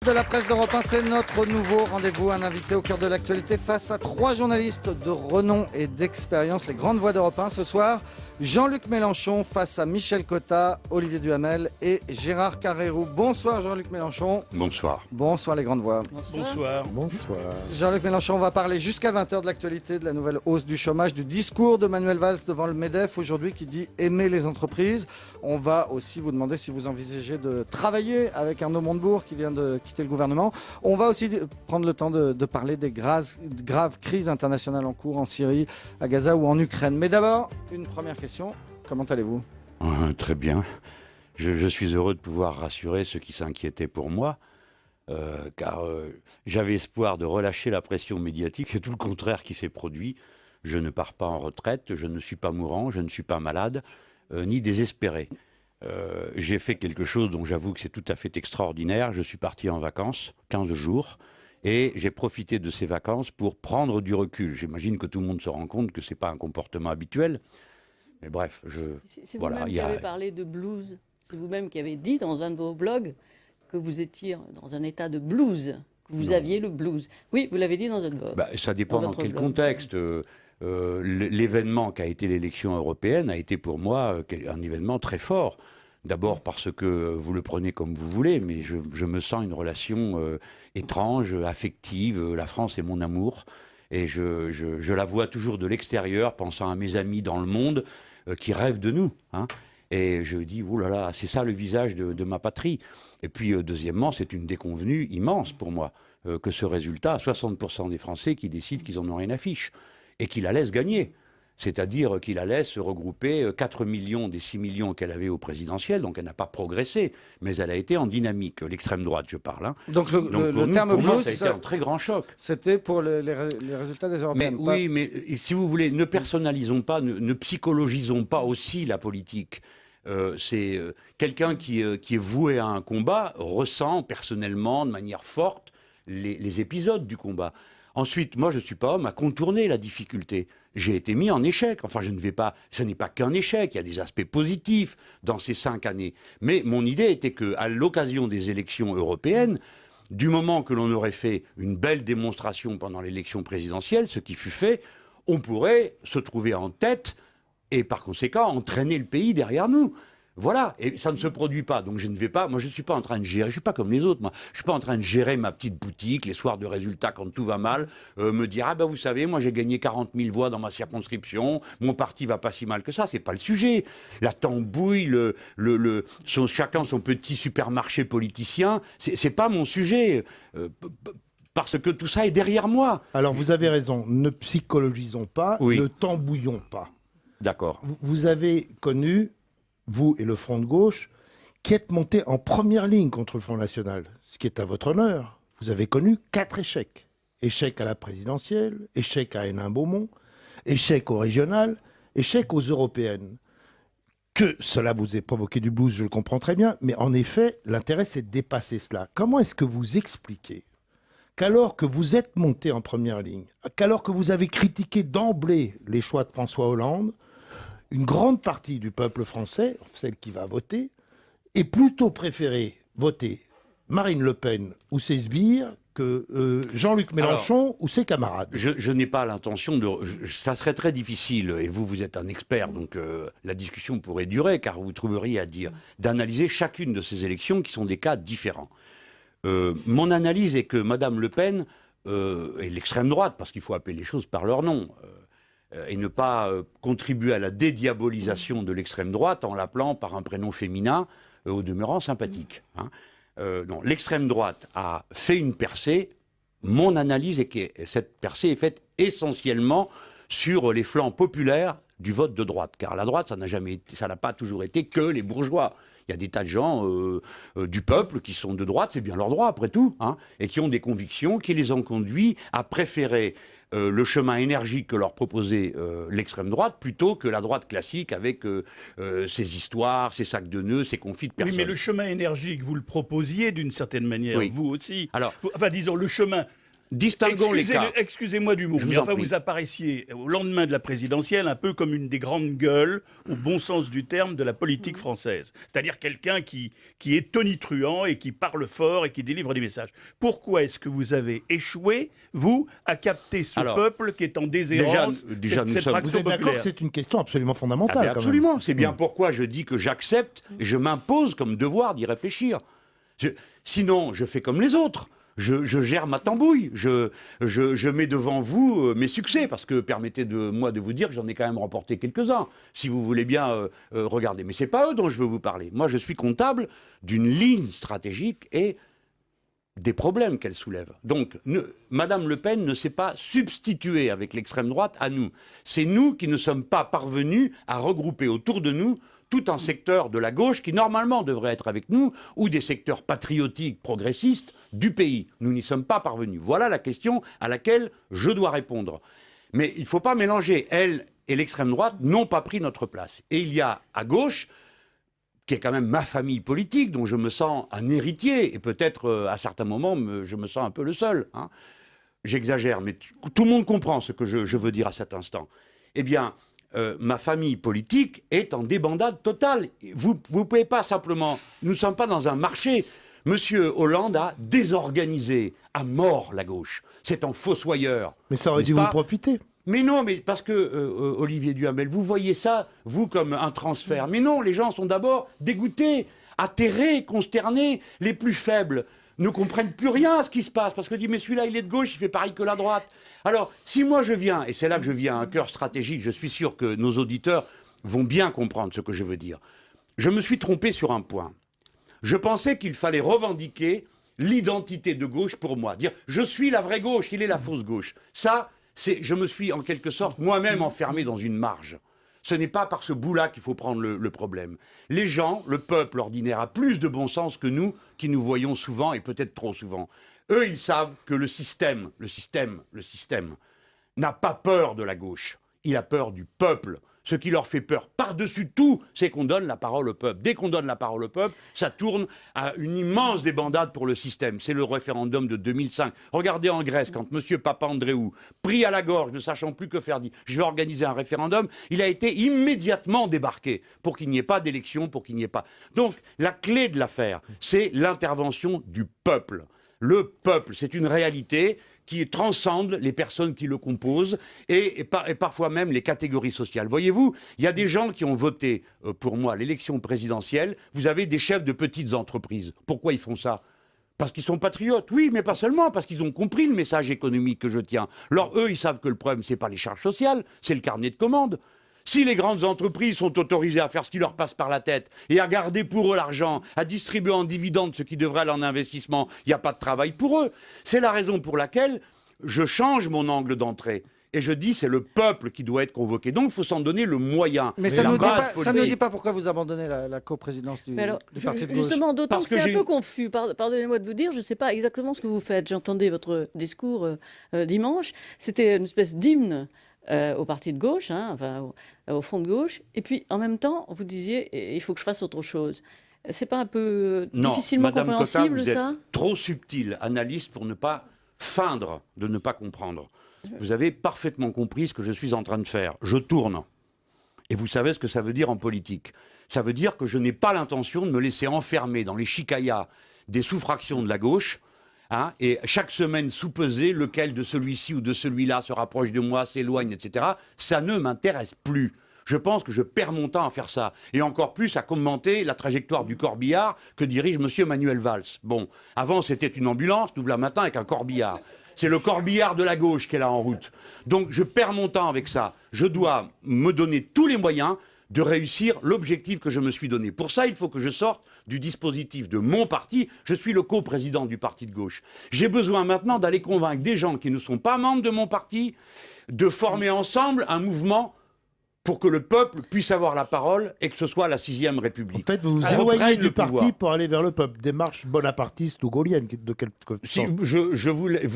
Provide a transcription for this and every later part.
De la presse d'Europe 1, c'est notre nouveau rendez-vous, un invité au cœur de l'actualité face à 3 journalistes de renom et d'expérience, les grandes voix d'Europe 1 ce soir. Jean-Luc Mélenchon face à Michel Cotta, Olivier Duhamel et Gérard Carrérou. Bonsoir Jean-Luc Mélenchon. Bonsoir. Bonsoir les grandes voix. Bonsoir. Bonsoir. Jean-Luc Mélenchon, on va parler jusqu'à 20h de l'actualité, de la nouvelle hausse du chômage, du discours de Manuel Valls devant le MEDEF aujourd'hui qui dit aimer les entreprises. On va aussi vous demander si vous envisagez de travailler avec Arnaud Montebourg qui vient de quitter le gouvernement. On va aussi prendre le temps de parler des graves crises internationales en cours en Syrie, à Gaza ou en Ukraine. Mais d'abord, une première question. Comment allez-vous ? Très bien. Je suis heureux de pouvoir rassurer ceux qui s'inquiétaient pour moi, car j'avais espoir de relâcher la pression médiatique. C'est tout le contraire qui s'est produit. Je ne pars pas en retraite, je ne suis pas mourant, je ne suis pas malade, ni désespéré. J'ai fait quelque chose dont j'avoue que c'est tout à fait extraordinaire. Je suis parti en vacances, 15 jours, et j'ai profité de ces vacances pour prendre du recul. J'imagine que tout le monde se rend compte que ce n'est pas un comportement habituel. Mais bref, C'est vous-même qui avez parlé de blues. C'est vous-même qui avez dit dans un de vos blogs que vous étiez dans un état de blues, que vous aviez le blues. Oui, vous l'avez dit dans un blog. Ça dépend dans quel contexte. L'événement qu'a été l'élection européenne a été pour moi un événement très fort. D'abord parce que vous le prenez comme vous voulez, mais je me sens une relation étrange, affective. La France est mon amour. Et je la vois toujours de l'extérieur, pensant à mes amis dans le monde qui rêvent de nous. Hein. Et je dis, oh là là, c'est ça le visage de ma patrie. Et puis, deuxièmement, c'est une déconvenue immense pour moi que ce résultat, 60% des Français qui décident qu'ils n'en ont rien à fiche et qui la laissent gagner. C'est-à-dire qu'il la laisse regrouper 4 millions des 6 millions qu'elle avait au présidentiel, donc elle n'a pas progressé, mais elle a été en dynamique. L'extrême droite, je parle. Hein. Donc le terme pour moi, blues, ça a été un très grand choc. C'était pour les résultats des Européennes. Mais, oui, mais si vous voulez, ne personnalisons pas, ne psychologisons pas aussi la politique. C'est quelqu'un qui est voué à un combat ressent personnellement, de manière forte, les épisodes du combat. Ensuite, moi, je ne suis pas homme à contourner la difficulté. J'ai été mis en échec. Enfin, ce n'est pas qu'un échec. Il y a des aspects positifs dans ces 5 années. Mais mon idée était qu'à l'occasion des élections européennes, du moment que l'on aurait fait une belle démonstration pendant l'élection présidentielle, ce qui fut fait, on pourrait se trouver en tête et par conséquent entraîner le pays derrière nous. Voilà, et ça ne se produit pas, donc je ne vais pas, moi je ne suis pas en train de gérer, je ne suis pas comme les autres, moi, je ne suis pas en train de gérer ma petite boutique, les soirs de résultats quand tout va mal, me dire, ah ben vous savez, moi j'ai gagné 40 000 voix dans ma circonscription, mon parti va pas si mal que ça, c'est pas le sujet. La tambouille, chacun son petit supermarché politicien, c'est pas mon sujet, parce que tout ça est derrière moi. Alors vous avez raison, ne psychologisons pas, ne tambouillons pas. D'accord. Vous avez connu, vous et le Front de gauche, qui êtes monté en première ligne contre le Front National, ce qui est à votre honneur. Vous avez connu 4 échecs. Échec à la présidentielle, échec à Hénin-Beaumont, échec au régional, échec aux européennes. Que cela vous ait provoqué du blues, je le comprends très bien, mais en effet, l'intérêt c'est de dépasser cela. Comment est-ce que vous expliquez qu'alors que vous êtes monté en première ligne, qu'alors que vous avez critiqué d'emblée les choix de François Hollande, une grande partie du peuple français, celle qui va voter, est plutôt préféré voter Marine Le Pen ou ses sbires que Jean-Luc Mélenchon ou ses camarades. Je n'ai pas l'intention de... Ça serait très difficile, et vous êtes un expert, donc la discussion pourrait durer, car vous trouveriez à dire, d'analyser chacune de ces élections qui sont des cas différents. Mon analyse est que Mme Le Pen et l'extrême droite, parce qu'il faut appeler les choses par leur nom, et ne pas contribuer à la dédiabolisation de l'extrême droite en l'appelant par un prénom féminin, au demeurant sympathique. Hein. Non, l'extrême droite a fait une percée. Mon analyse est que cette percée est faite essentiellement sur les flancs populaires du vote de droite. Car la droite, ça n'a pas toujours été que les bourgeois. Il y a des tas de gens du peuple qui sont de droite, c'est bien leur droit après tout, hein, et qui ont des convictions qui les ont conduits à préférer le chemin énergique que leur proposait l'extrême droite plutôt que la droite classique avec ses histoires, ses sacs de nœuds, ses conflits de personnes. Oui, mais le chemin énergique, vous le proposiez d'une certaine manière, oui. vous aussi. Alors, enfin, disons, le chemin distinguons les cas. Excusez-moi du mot, mais enfin vous apparaissiez au lendemain de la présidentielle un peu comme une des grandes gueules, au bon sens du terme, de la politique française. C'est-à-dire quelqu'un qui est tonitruant et qui parle fort et qui délivre des messages. Pourquoi est-ce que vous avez échoué, vous, à capter ce peuple qui est en déshérence, déjà cette fraction vous êtes d'accord que c'est une question absolument fondamentale. Absolument, c'est bien pourquoi je dis que j'accepte et je m'impose comme devoir d'y réfléchir. Sinon, je fais comme les autres. Je gère ma tambouille, je mets devant vous mes succès, parce que permettez-moi de vous dire que j'en ai quand même remporté quelques-uns, si vous voulez bien regarder. Mais ce n'est pas eux dont je veux vous parler. Moi, je suis comptable d'une ligne stratégique et des problèmes qu'elle soulève. Donc, Madame Le Pen ne s'est pas substituée avec l'extrême droite à nous. C'est nous qui ne sommes pas parvenus à regrouper autour de nous tout un secteur de la gauche qui normalement devrait être avec nous, ou des secteurs patriotiques, progressistes du pays. Nous n'y sommes pas parvenus. Voilà la question à laquelle je dois répondre. Mais il ne faut pas mélanger. Elle et l'extrême droite n'ont pas pris notre place. Et il y a à gauche, qui est quand même ma famille politique, dont je me sens un héritier, et peut-être à certains moments, je me sens un peu le seul. Hein. J'exagère, mais tout le monde comprend ce que je veux dire à cet instant. Eh bien, ma famille politique est en débandade totale. Vous ne pouvez pas simplement... Nous ne sommes pas dans un marché. Monsieur Hollande a désorganisé à mort la gauche. C'est un fossoyeur. Mais ça aurait dû vous profiter. Mais non, mais parce que, Olivier Duhamel, vous voyez ça, vous, comme un transfert. Mais non, les gens sont d'abord dégoûtés, atterrés, consternés. Les plus faibles ne comprennent plus rien à ce qui se passe, parce que dit mais celui-là il est de gauche, il fait pareil que la droite. Alors si moi je viens, et c'est là que je viens à un cœur stratégique, je suis sûr que nos auditeurs vont bien comprendre ce que je veux dire. Je me suis trompé sur un point. Je pensais qu'il fallait revendiquer l'identité de gauche pour moi, dire je suis la vraie gauche, il est la fausse gauche. Ça, je me suis en quelque sorte moi-même enfermé dans une marge. Ce n'est pas par ce bout-là qu'il faut prendre le problème. Les gens, le peuple ordinaire, a plus de bon sens que nous, qui nous voyons souvent, et peut-être trop souvent. Eux, ils savent que le système n'a pas peur de la gauche. Il a peur du peuple. Ce qui leur fait peur par-dessus tout, c'est qu'on donne la parole au peuple. Dès qu'on donne la parole au peuple, ça tourne à une immense débandade pour le système. C'est le référendum de 2005. Regardez en Grèce, quand M. Papandréou, pris à la gorge, ne sachant plus que faire, dit « je vais organiser un référendum », il a été immédiatement débarqué pour qu'il n'y ait pas d'élection, pour qu'il n'y ait pas... Donc, la clé de l'affaire, c'est l'intervention du peuple. Le peuple, c'est une réalité qui transcende les personnes qui le composent et parfois même les catégories sociales. Voyez-vous, il y a des gens qui ont voté pour moi l'élection présidentielle. Vous avez des chefs de petites entreprises. Pourquoi ils font ça ? Parce qu'ils sont patriotes, oui, mais pas seulement, parce qu'ils ont compris le message économique que je tiens. Alors eux, ils savent que le problème, c'est pas les charges sociales, c'est le carnet de commandes. Si les grandes entreprises sont autorisées à faire ce qui leur passe par la tête et à garder pour eux l'argent, à distribuer en dividendes ce qui devrait aller en investissement, il n'y a pas de travail pour eux. C'est la raison pour laquelle je change mon angle d'entrée. Et je dis, c'est le peuple qui doit être convoqué. Donc, il faut s'en donner le moyen. Mais ça ne dit pas pourquoi vous abandonnez la coprésidence du parti de gauche. Justement, d'autant que c'est un peu confus. Pardonnez-moi de vous dire, je ne sais pas exactement ce que vous faites. J'entendais votre discours dimanche. C'était une espèce d'hymne au parti de gauche, hein, enfin, au front de gauche. Et puis, en même temps, vous disiez, il faut que je fasse autre chose. C'est pas un peu difficilement compréhensible, Cotin, vous ça ? êtes trop subtil, analyste, pour ne pas feindre de ne pas comprendre. Vous avez parfaitement compris ce que je suis en train de faire. Je tourne. Et vous savez ce que ça veut dire en politique. Ça veut dire que je n'ai pas l'intention de me laisser enfermer dans les chicayas des sous-fractions de la gauche, hein, et chaque semaine sous-peser lequel de celui-ci ou de celui-là se rapproche de moi, s'éloigne, etc. Ça ne m'intéresse plus. Je pense que je perds mon temps à faire ça. Et encore plus à commenter la trajectoire du corbillard que dirige M. Manuel Valls. Bon, avant c'était une ambulance, nous voilà matin avec un corbillard. C'est le corbillard de la gauche qui est là en route. Donc je perds mon temps avec ça. Je dois me donner tous les moyens de réussir l'objectif que je me suis donné. Pour ça, il faut que je sorte du dispositif de mon parti. Je suis le coprésident du parti de gauche. J'ai besoin maintenant d'aller convaincre des gens qui ne sont pas membres de mon parti de former ensemble un mouvement pour que le peuple puisse avoir la parole et que ce soit la 6e République. En fait, vous vous éloignez du parti pour aller vers le peuple. Démarche bonapartiste ou gaulienne, de quelque sorte. Si,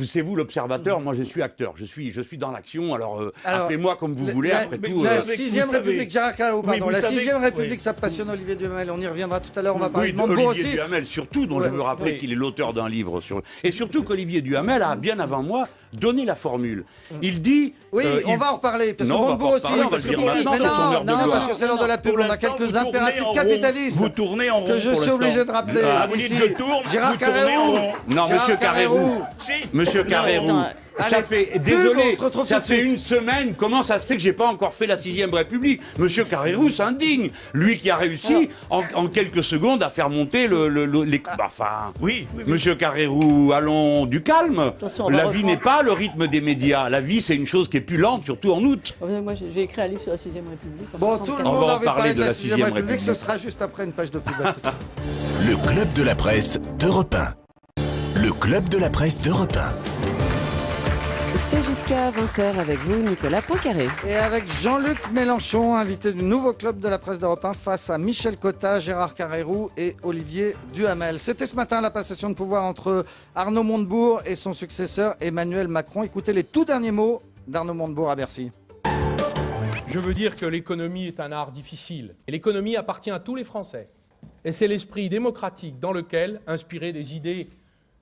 c'est vous l'observateur, moi je suis acteur. Je suis dans l'action, alors appelez-moi comme vous voulez, après tout. La 6e République, Gérard Carreau, pardon. La 6e République, ça passionne Olivier Duhamel. On y reviendra tout à l'heure, on va parler de Montebourg aussi. Olivier Duhamel, surtout, dont je veux rappeler qu'il est l'auteur d'un livre sur... Et surtout qu'Olivier Duhamel a, bien avant moi, donné la formule. Il dit... Oui, on va en reparler, parce que Montebourg aussi... Non, parce que c'est l'heure de la pub, on a quelques impératifs capitalistes. Vous tournez en rond. Que je suis obligé de rappeler. Ici, Gérard Carrérou. Non, monsieur Carrérou. Monsieur Carrérou. Ça fait, désolé, ça fait une semaine, comment ça se fait que j'ai pas encore fait la 6e République? Monsieur Carrérou s'indigne. Lui qui a réussi, en quelques secondes, à faire monter les... Enfin, oui. Monsieur Carrérou, allons du calme. Attention, la vie n'est pas le rythme des médias. La vie, c'est une chose qui est plus lente, surtout en août. Moi, j'ai écrit un livre sur la 6e République. Bon, tout le monde a envie de parler de la 6e République. Ce sera juste après une page de pub. Le Club de la Presse d'Europe 1. Le Club de la Presse d'Europe 1. C'est jusqu'à 20h avec vous, Nicolas Poincaré. Et avec Jean-Luc Mélenchon, invité du nouveau Club de la Presse d'Europe 1, face à Michel Cotta, Gérard Carrérou et Olivier Duhamel. C'était ce matin la passation de pouvoir entre Arnaud Montebourg et son successeur Emmanuel Macron. Écoutez les tout derniers mots d'Arnaud Montebourg à Bercy. Je veux dire que l'économie est un art difficile. Et l'économie appartient à tous les Français. Et c'est l'esprit démocratique dans lequel, inspiré des idées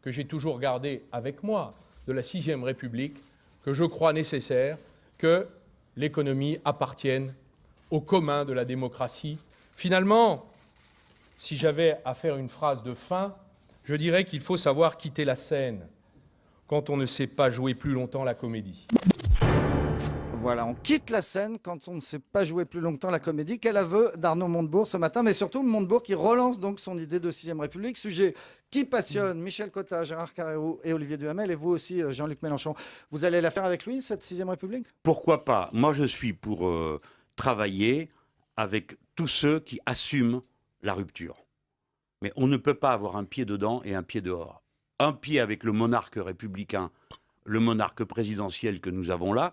que j'ai toujours gardées avec moi, de la 6e République, que je crois nécessaire que l'économie appartienne au commun de la démocratie. Finalement, si j'avais à faire une phrase de fin, je dirais qu'il faut savoir quitter la scène quand on ne sait pas jouer plus longtemps la comédie. Voilà, on quitte la scène quand on ne sait pas jouer plus longtemps la comédie. Quel aveu d'Arnaud Montebourg ce matin, mais surtout Montebourg qui relance donc son idée de 6e République, sujet qui passionne Michel Cotta, Gérard Carrérou et Olivier Duhamel, et vous aussi Jean-Luc Mélenchon. Vous allez la faire avec lui, cette 6e République? Pourquoi pas? Moi je suis pour travailler avec tous ceux qui assument la rupture. Mais on ne peut pas avoir un pied dedans et un pied dehors. Un pied avec le monarque républicain, le monarque présidentiel que nous avons là,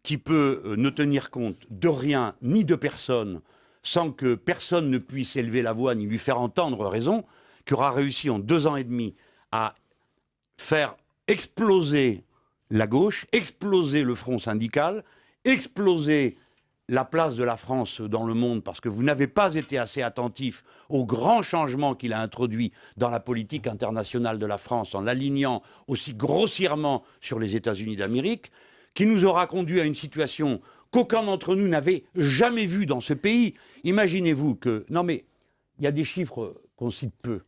qui peut ne tenir compte de rien ni de personne, sans que personne ne puisse élever la voix ni lui faire entendre raison, qui aura réussi en 2 ans et demi à faire exploser la gauche, exploser le front syndical, exploser la place de la France dans le monde, parce que vous n'avez pas été assez attentif aux grands changements qu'il a introduits dans la politique internationale de la France, en l'alignant aussi grossièrement sur les États-Unis d'Amérique, qui nous aura conduit à une situation qu'aucun d'entre nous n'avait jamais vue dans ce pays. Imaginez-vous que... Non mais, il y a des chiffres qu'on cite peu.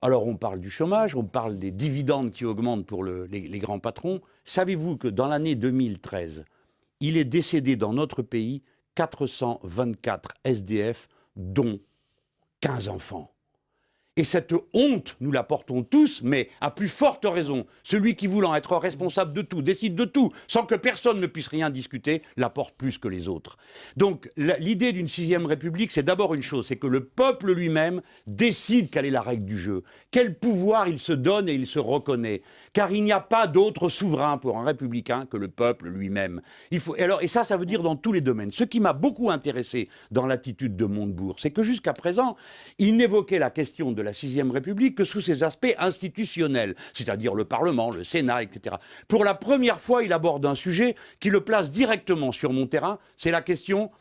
Alors on parle du chômage, on parle des dividendes qui augmentent pour les grands patrons. Savez-vous que dans l'année 2013, il est décédé dans notre pays 424 SDF, dont 15 enfants. Et cette honte, nous la portons tous, mais à plus forte raison. Celui qui, voulant être responsable de tout, décide de tout, sans que personne ne puisse rien discuter, la porte plus que les autres. Donc l'idée d'une 6e République, c'est d'abord une chose, c'est que le peuple lui-même décide quelle est la règle du jeu, quel pouvoir il se donne et il se reconnaît. Car il n'y a pas d'autre souverain pour un républicain que le peuple lui-même. Et ça veut dire dans tous les domaines. Ce qui m'a beaucoup intéressé dans l'attitude de Montebourg, c'est que jusqu'à présent, il n'évoquait la question de la 6e République que sous ses aspects institutionnels, c'est-à-dire le Parlement, le Sénat, etc. Pour la première fois, il aborde un sujet qui le place directement sur mon terrain, c'est la question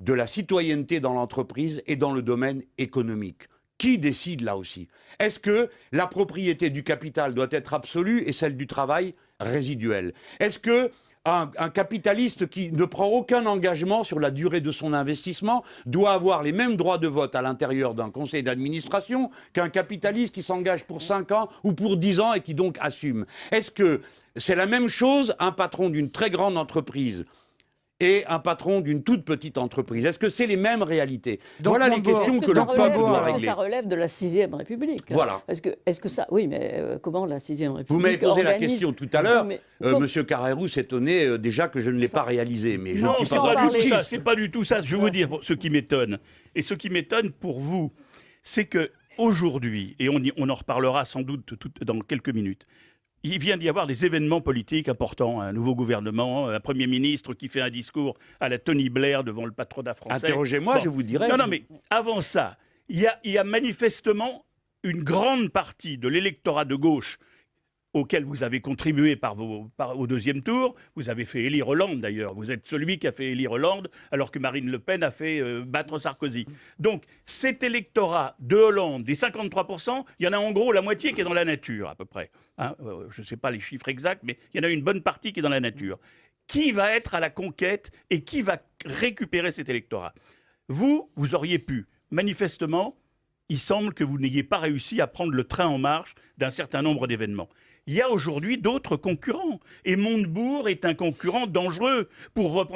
de la citoyenneté dans l'entreprise et dans le domaine économique. Qui décide là aussi? Est-ce que la propriété du capital doit être absolue et celle du travail résiduelle? Est-ce que un capitaliste qui ne prend aucun engagement sur la durée de son investissement doit avoir les mêmes droits de vote à l'intérieur d'un conseil d'administration qu'un capitaliste qui s'engage pour 5 ans ou pour 10 ans et qui donc assume? Est-ce que c'est la même chose un patron d'une très grande entreprise et un patron d'une toute petite entreprise? Est-ce que c'est les mêmes réalités? Donc, voilà les questions que le peuple doit régler. Est-ce que ça relève de la 6e République? Voilà. Est-ce que ça... Oui, mais comment la 6e République Vous m'avez posé la question tout à l'heure. Monsieur Carrérou s'étonnait déjà que je ne l'ai pas réalisé. Mais non, je ne c'est pas du tout ça. Je vais vous dire ce qui m'étonne. Et ce qui m'étonne pour vous, c'est que aujourd'hui, et on en reparlera sans doute dans quelques minutes, il vient d'y avoir des événements politiques importants, un nouveau gouvernement, un Premier ministre qui fait un discours à la Tony Blair devant le patronat français. Interrogez-moi, je vous dirai. Non, mais avant ça, il y a manifestement une grande partie de l'électorat de gauche auquel vous avez contribué au deuxième tour. Vous avez fait élire Hollande, d'ailleurs. Vous êtes celui qui a fait élire Hollande, alors que Marine Le Pen a fait battre Sarkozy. Donc, cet électorat de Hollande, des 53%, il y en a en gros la moitié qui est dans la nature, à peu près. Hein, je ne sais pas les chiffres exacts, mais il y en a une bonne partie qui est dans la nature. Qui va être à la conquête et qui va récupérer cet électorat? Vous auriez pu, manifestement, il semble que vous n'ayez pas réussi à prendre le train en marche d'un certain nombre d'événements. Il y a aujourd'hui d'autres concurrents. Et Montebourg est un concurrent dangereux.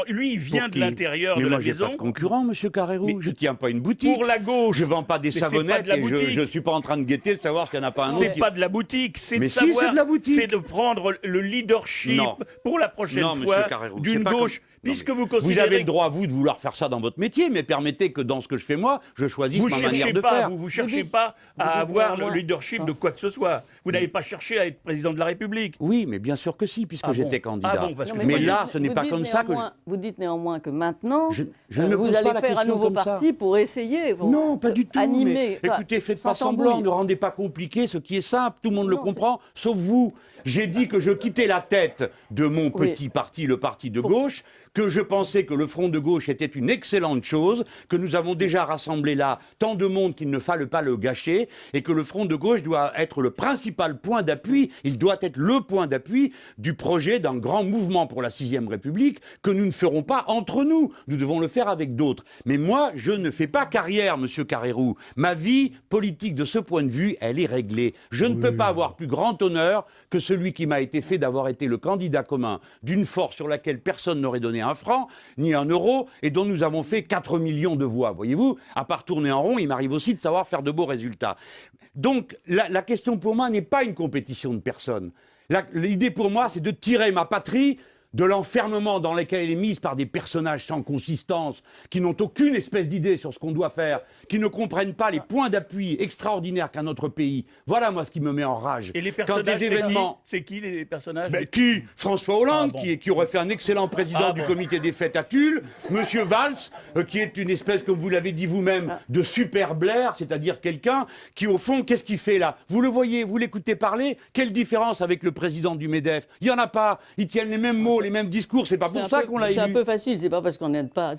Lui, il vient de l'intérieur de la maison. Mais moi, pas de concurrent, monsieur Carrérou. Je ne tiens pas une boutique. Pour la gauche. Je ne vends pas des savonnettes et je ne suis pas en train de guetter de savoir qu'il n'y en a pas un autre. C'est pas de la boutique, c'est de savoir. C'est de la boutique. C'est de prendre le leadership pour la prochaine fois d'une gauche. Puisque vous considérez... Vous avez le droit, vous, de vouloir faire ça dans votre métier, mais permettez que dans ce que je fais moi, je choisisse ma manière de faire. Vous ne cherchez pas à avoir le leadership de quoi que ce soit. Vous n'avez pas cherché à être président de la République. Oui, mais bien sûr que si, puisque j'étais candidat. Mais là, ce n'est pas comme ça que... Vous dites néanmoins que maintenant, vous allez faire un nouveau parti pour essayer, non, pas du tout. Animer. Écoutez, faites pas semblant, ne rendez pas compliqué ce qui est simple. Tout le monde le comprend, sauf vous. J'ai dit que je quittais la tête de mon petit parti, le parti de gauche, que je pensais que le Front de gauche était une excellente chose, que nous avons déjà rassemblé là tant de monde qu'il ne fallait pas le gâcher, et que le Front de gauche doit être le principal point d'appui, il doit être le point d'appui du projet d'un grand mouvement pour la 6ème République que nous ne ferons pas entre nous, nous devons le faire avec d'autres. Mais moi, je ne fais pas carrière, monsieur Carrérou. Ma vie politique, de ce point de vue, elle est réglée. Je ne peux pas avoir plus grand honneur que celui qui m'a été fait d'avoir été le candidat commun d'une force sur laquelle personne n'aurait donné un franc, ni un euro, et dont nous avons fait 4 millions de voix. Voyez-vous, à part tourner en rond, il m'arrive aussi de savoir faire de beaux résultats. Donc, la question pour moi n'est pas une compétition de personnes. L'idée pour moi, c'est de tirer ma patrie de l'enfermement dans lequel elle est mise par des personnages sans consistance, qui n'ont aucune espèce d'idée sur ce qu'on doit faire, qui ne comprennent pas les points d'appui extraordinaires qu'a notre pays. Voilà, moi, ce qui me met en rage. Et les personnages, c'est qui les personnages? Qui? François Hollande, qui aurait fait un excellent président du comité des fêtes à Tulle, Monsieur Valls, qui est une espèce, comme vous l'avez dit vous-même, de super Blair, c'est-à-dire quelqu'un qui, au fond, qu'est-ce qu'il fait là? Vous le voyez, vous l'écoutez parler, quelle différence avec le président du MEDEF? Il n'y en a pas, ils tiennent les mêmes mots, les mêmes discours, c'est pas pour ça qu'on l'a élu. C'est un peu facile, c'est pas parce qu'on n'aime pas,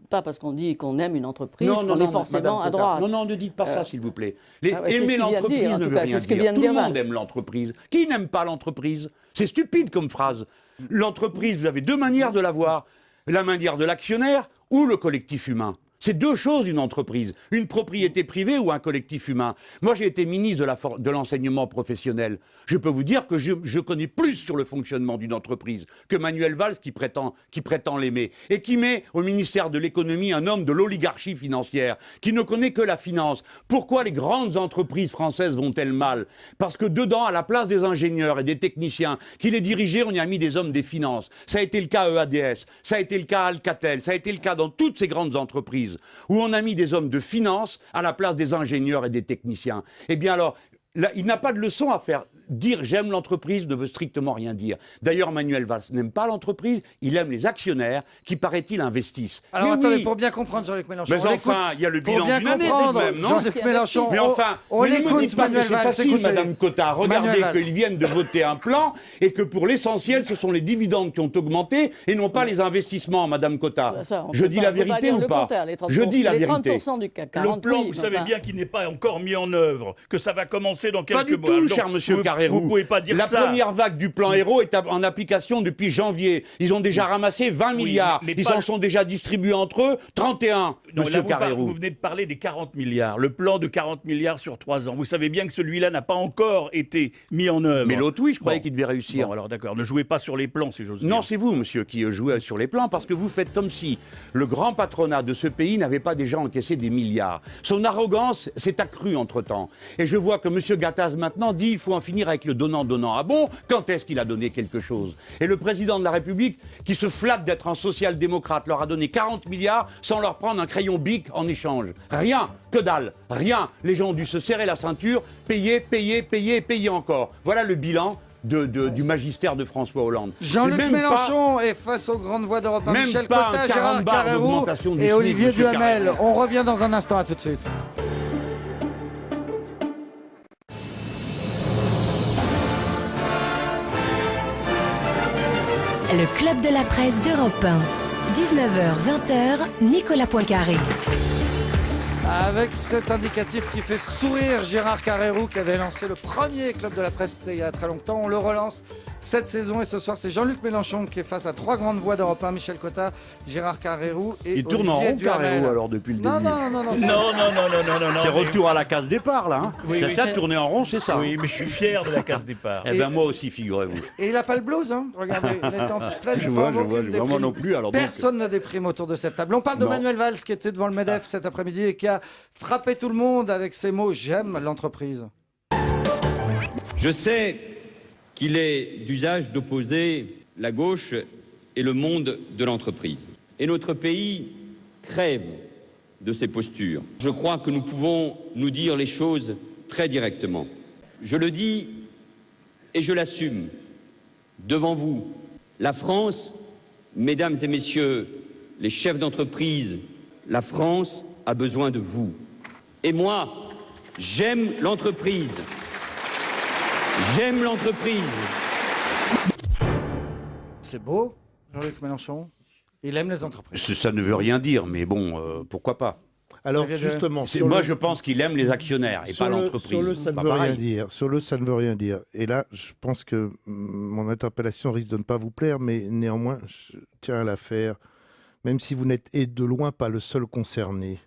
pas parce qu'on dit qu'on aime une entreprise qu'on est forcément à droite. Non, ne dites pas ça, s'il vous plaît. Aimer l'entreprise ne veut rien dire. Tout le monde aime l'entreprise. Qui n'aime pas l'entreprise? C'est stupide comme phrase. L'entreprise, vous avez deux manières de la voir. La manière de l'actionnaire ou le collectif humain. C'est deux choses, une entreprise. Une propriété privée ou un collectif humain. Moi, j'ai été ministre de l'enseignement professionnel. Je peux vous dire que je connais plus sur le fonctionnement d'une entreprise que Manuel Valls qui prétend l'aimer. Et qui met au ministère de l'économie un homme de l'oligarchie financière, qui ne connaît que la finance. Pourquoi les grandes entreprises françaises vont-elles mal? Parce que dedans, à la place des ingénieurs et des techniciens qui les dirigeaient, on y a mis des hommes des finances. Ça a été le cas à EADS, ça a été le cas à Alcatel, ça a été le cas dans toutes ces grandes entreprises où on a mis des hommes de finance à la place des ingénieurs et des techniciens. Eh bien alors, là, il n'a pas de leçon à faire. Dire j'aime l'entreprise ne veut strictement rien dire. D'ailleurs, Manuel Valls n'aime pas l'entreprise, il aime les actionnaires qui, paraît-il, investissent. Alors mais attendez, pour bien comprendre Jean-Luc Mélenchon, mais enfin, il y a le bilan d'une année tout de même, non? Jean-Luc Mélenchon, mais enfin, on l'écoute, Manuel Valls. C'est facile, Madame Cotta. Regardez qu'ils viennent de voter un plan et que pour l'essentiel, ce sont les dividendes qui ont augmenté et non pas les investissements, Madame Cotta. Je dis la vérité ou pas? Je dis la vérité. Le plan, vous savez bien qu'il n'est pas encore mis en œuvre, que ça va commencer dans quelques mois. Pas du tout, cher Monsieur Carrérou. Vous pouvez pas dire ça. La première vague du plan Héros est en application depuis janvier. Ils ont déjà ramassé 20 milliards. Ils s'en sont déjà distribués entre eux 31, monsieur Carrérou. Vous venez de parler des 40 milliards. Le plan de 40 milliards sur 3 ans. Vous savez bien que celui-là n'a pas encore été mis en œuvre. Mais l'autre, oui, je croyais qu'il devait réussir. Bon, alors d'accord. Ne jouez pas sur les plans, si j'ose dire. Non, c'est vous, monsieur, qui jouez sur les plans, parce que vous faites comme si le grand patronat de ce pays n'avait pas déjà encaissé des milliards. Son arrogance s'est accrue entre-temps. Et je vois que monsieur Gattaz, maintenant, dit il faut en finir avec le donnant-donnant. Ah bon? Quand est-ce qu'il a donné quelque chose? Et le président de la République, qui se flatte d'être un social-démocrate, leur a donné 40 milliards sans leur prendre un crayon Bic en échange. Rien, que dalle, rien. Les gens ont dû se serrer la ceinture, payer, payer, payer, payer encore. Voilà le bilan du magistère de François Hollande. Jean-Luc Même Mélenchon est face aux grandes voix d'Europe 1, même Michel pas Cotta, un Gérard carambar Carrérou d'augmentation du et SMIC, Olivier monsieur Duhamel. Carrérou. On revient dans un instant, à tout de suite. Le Club de la Presse d'Europe 1. 19h, 20h, Nicolas Poincaré. Avec cet indicatif qui fait sourire Gérard Carrérou, qui avait lancé le premier Club de la Presse il y a très longtemps. On le relance cette saison et ce soir, c'est Jean-Luc Mélenchon qui est face à trois grandes voix d'Europe 1, Michel Cotta, Gérard Carrérou et Il tourne en Olivier rond, Duhamel. Carrérou, alors, depuis le début. Non. C'est retour à la case départ, là. Hein. Oui, c'est oui, ça, c'est- tourner en rond, c'est ça. Oui, mais je suis fier de la case départ. Eh bien, moi aussi, figurez-vous. Et il n'a pas le blues, hein. Regardez, il est en pleine Je vois, forme, je vois, aucune je vois. Moi déprime. non plus, alors donc- Personne ne déprime autour de cette table. On parle de Non. Manuel Valls qui était devant le MEDEF cet après-midi et qui a frappé tout le monde avec ces mots « J'aime l'entreprise ». Je sais qu'il est d'usage d'opposer la gauche et le monde de l'entreprise. Et notre pays crève de ces postures. Je crois que nous pouvons nous dire les choses très directement. Je le dis et je l'assume devant vous. La France, mesdames et messieurs les chefs d'entreprise, la France a besoin de vous. Et moi, j'aime l'entreprise. J'aime l'entreprise. C'est beau, Jean-Luc Mélenchon. Il aime les entreprises. Ça ne veut rien dire, mais bon, pourquoi pas. Alors Olivier justement, Moi, je pense qu'il aime les actionnaires et pas l'entreprise. Sur le, ça ne Pas veut rien pareil. dire. Sur le, ça ne veut rien dire. Et là, je pense que mon interpellation risque de ne pas vous plaire, mais néanmoins, je tiens à la faire, même si vous n'êtes et de loin pas le seul concerné.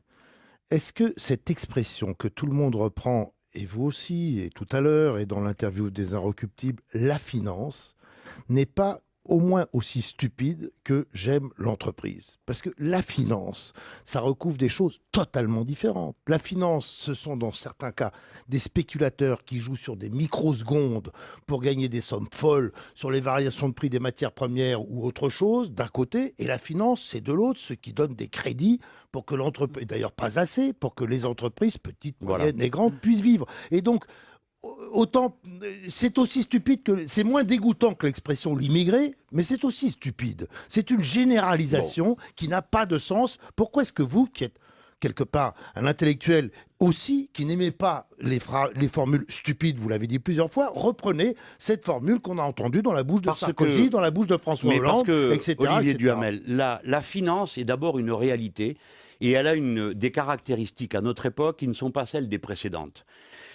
Est-ce que cette expression que tout le monde reprend, et vous aussi, et tout à l'heure, et dans l'interview des Inrecuptibles, la finance, n'est pas au moins aussi stupide que j'aime l'entreprise. Parce que la finance, ça recouvre des choses totalement différentes. La finance, ce sont dans certains cas des spéculateurs qui jouent sur des microsecondes pour gagner des sommes folles sur les variations de prix des matières premières ou autre chose, d'un côté, et la finance, c'est de l'autre, ceux qui donnent des crédits pour que l'entreprise, d'ailleurs pas assez, pour que les entreprises, petites, moyennes et grandes, puissent vivre. Et donc, autant, c'est aussi stupide que, c'est moins dégoûtant que l'expression l'immigré, mais c'est aussi stupide. C'est une généralisation qui n'a pas de sens. Pourquoi est-ce que vous, qui êtes quelque part un intellectuel aussi, qui n'aimez pas les formules stupides, vous l'avez dit plusieurs fois, reprenez cette formule qu'on a entendue dans la bouche de Sarkozy, dans la bouche de François Hollande, parce que, etc. Olivier etc. Duhamel, la finance est d'abord une réalité et elle a des caractéristiques à notre époque qui ne sont pas celles des précédentes.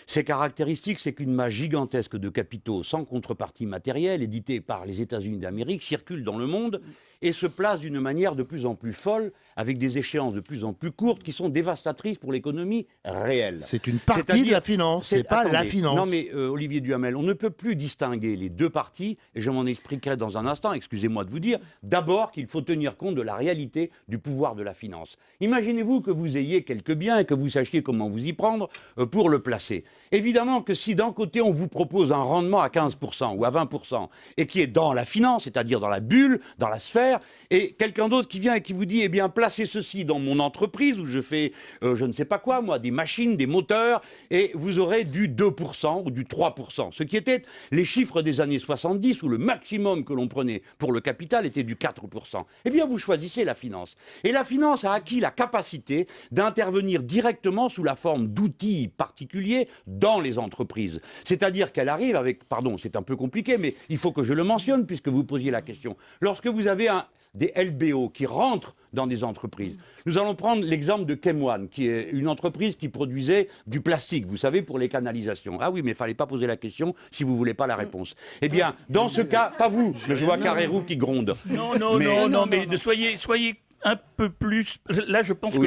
Ces caractéristiques, c'est qu'une masse gigantesque de capitaux sans contrepartie matérielle, édités par les États-Unis d'Amérique, circulent dans le monde et se placent d'une manière de plus en plus folle, avec des échéances de plus en plus courtes qui sont dévastatrices pour l'économie réelle. C'est une partie de la finance, c'est pas la finance. Non mais Olivier Duhamel, on ne peut plus distinguer les deux parties, et je m'en expliquerai dans un instant, excusez-moi de vous dire, d'abord qu'il faut tenir compte de la réalité du pouvoir de la finance. Imaginez-vous que vous ayez quelques biens et que vous sachiez comment vous y prendre pour le placer. Évidemment que si d'un côté on vous propose un rendement à 15% ou à 20%, et qui est dans la finance, c'est-à-dire dans la bulle, dans la sphère, et quelqu'un d'autre qui vient et qui vous dit, eh bien, placez ceci dans mon entreprise où je fais, je ne sais pas quoi, moi, des machines, des moteurs, et vous aurez du 2% ou du 3%, ce qui était les chiffres des années 70 où le maximum que l'on prenait pour le capital était du 4%. Eh bien, vous choisissez la finance. Et la finance a acquis la capacité d'intervenir directement sous la forme d'outils particuliers dans les entreprises. C'est-à-dire qu'elle arrive avec, pardon, c'est un peu compliqué, mais il faut que je le mentionne puisque vous posiez la question. Lorsque vous avez des LBO qui rentrent dans des entreprises. Nous allons prendre l'exemple de Chemone, qui est une entreprise qui produisait du plastique, vous savez, pour les canalisations. Ah oui, mais il ne fallait pas poser la question si vous ne voulez pas la réponse. Eh bien, dans ce cas, pas vous, mais je vois Carrérou qui gronde. Non, mais soyez un peu plus. Là, je pense que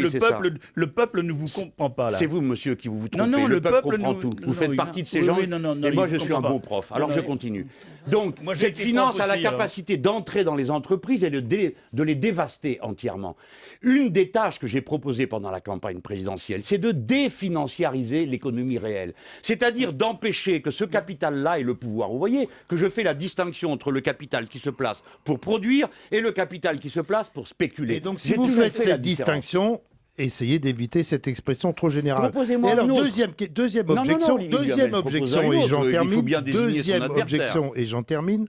le peuple ne vous comprend pas. C'est vous, monsieur, qui vous trompez. Non, le peuple comprend tout. Vous faites partie de ces gens. Et moi, je suis un bon prof. Alors, je continue. Donc, cette finance a la capacité d'entrer dans les entreprises et de les dévaster entièrement. Une des tâches que j'ai proposées pendant la campagne présidentielle, c'est de définanciariser l'économie réelle. C'est-à-dire d'empêcher que ce capital-là ait le pouvoir. Vous voyez que je fais la distinction entre le capital qui se place pour produire et le capital qui se place pour spéculer. Et donc, si vous faites cette distinction, essayer d'éviter cette expression trop générale. Proposez-moi et alors, un autre. deuxième Non, objection, Olivier Duhamel, deuxième proposez objection, un et autre. j'en Il faut termine. bien désigner son Deuxième adversaire. objection, et j'en termine.